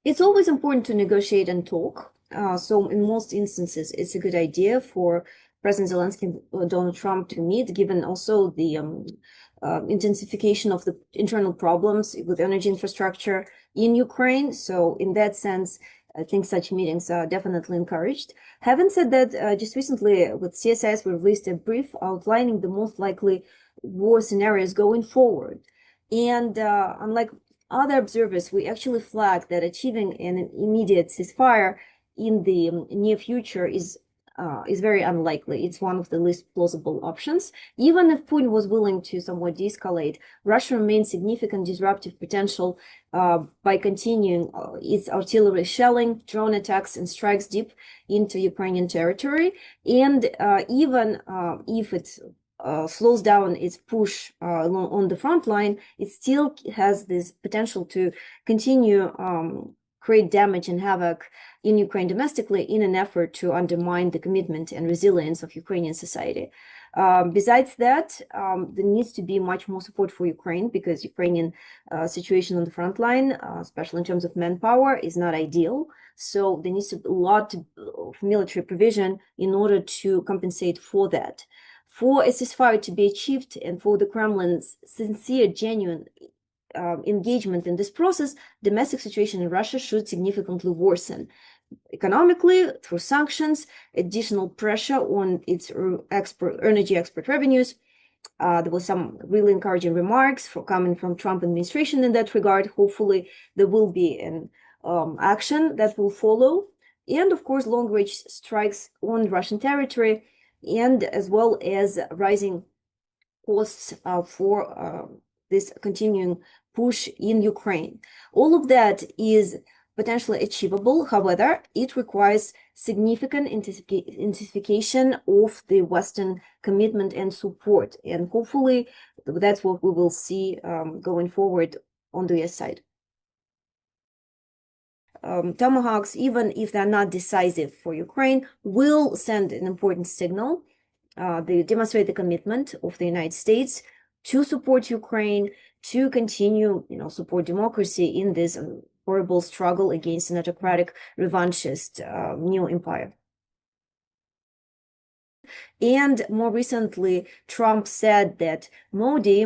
It's always important to negotiate and talk. So in most instances, it's a good idea for President Zelensky and Donald Trump to meet, given also the intensification of the internal problems with energy infrastructure in Ukraine. So in that sense, I think such meetings are definitely encouraged. Having said that, just recently with CSIS, we released a brief outlining the most likely war scenarios going forward. And unlike other observers, we actually flagged that achieving an immediate ceasefire in the near future is very unlikely. It's one of the least plausible options. Even if Putin was willing to somewhat de-escalate, Russia remains significant disruptive potential by continuing its artillery shelling, drone attacks, and strikes deep into Ukrainian territory. And even if it's slows down its push on the front line, it still has this potential to continue create damage and havoc in Ukraine domestically in an effort to undermine the commitment and resilience of Ukrainian society. Besides that, there needs to be much more support for Ukraine because Ukrainian situation on the front line, especially in terms of manpower, is not ideal. So there needs to be a lot of military provision in order to compensate for that. For a ceasefire to be achieved and for the Kremlin's sincere, genuine engagement in this process, domestic situation in Russia should significantly worsen. Economically, through sanctions, additional pressure on its energy export revenues. There was some really encouraging remarks coming from Trump administration in that regard. Hopefully, there will be an action that will follow. And of course, long-range strikes on Russian territory, and as well as rising costs for this continuing push in Ukraine. All of that is potentially achievable. However, it requires significant intensification of the Western commitment and support. And hopefully, that's what we will see going forward on the US side. Tomahawks, even if they're not decisive for Ukraine, will send an important signal. They demonstrate the commitment of the United States to support Ukraine, to continue, support democracy in this horrible struggle against an autocratic, revanchist new empire. And more recently, Trump said that Modi,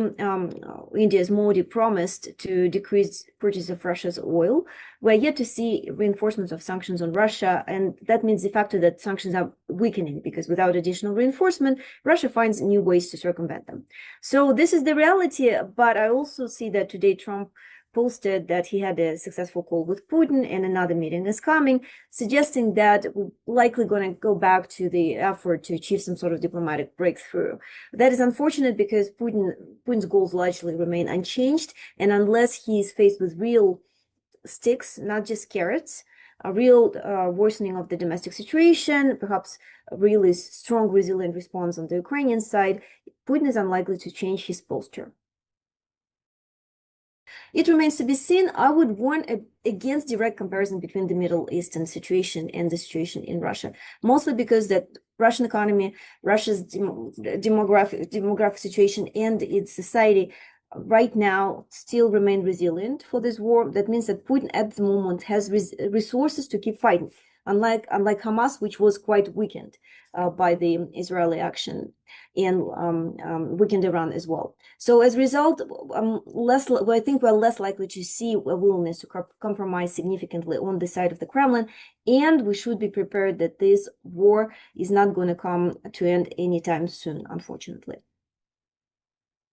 India's Modi, promised to decrease purchase of Russia's oil. We're yet to see reinforcements of sanctions on Russia, and that means de facto that sanctions are weakening, because without additional reinforcement, Russia finds new ways to circumvent them. So this is the reality, but I also see that today Trump posted that he had a successful call with Putin and another meeting is coming, suggesting that we're likely going to go back to the effort to achieve some sort of diplomatic breakthrough. That is unfortunate because Putin's goals largely remain unchanged, and unless he is faced with real sticks, not just carrots, a real worsening of the domestic situation, perhaps a really strong, resilient response on the Ukrainian side, Putin is unlikely to change his posture. It remains to be seen. I would warn against direct comparison between the Middle Eastern situation and the situation in Russia, mostly because that Russian economy, Russia's demographic situation, and its society right now still remain resilient for this war. That means that Putin at the moment has resources to keep fighting, unlike Hamas, which was quite weakened by the Israeli action, and weakened Iran as well. So as a result, I think we're less likely to see a willingness to compromise significantly on the side of the Kremlin, and we should be prepared that this war is not going to come to end anytime soon, unfortunately.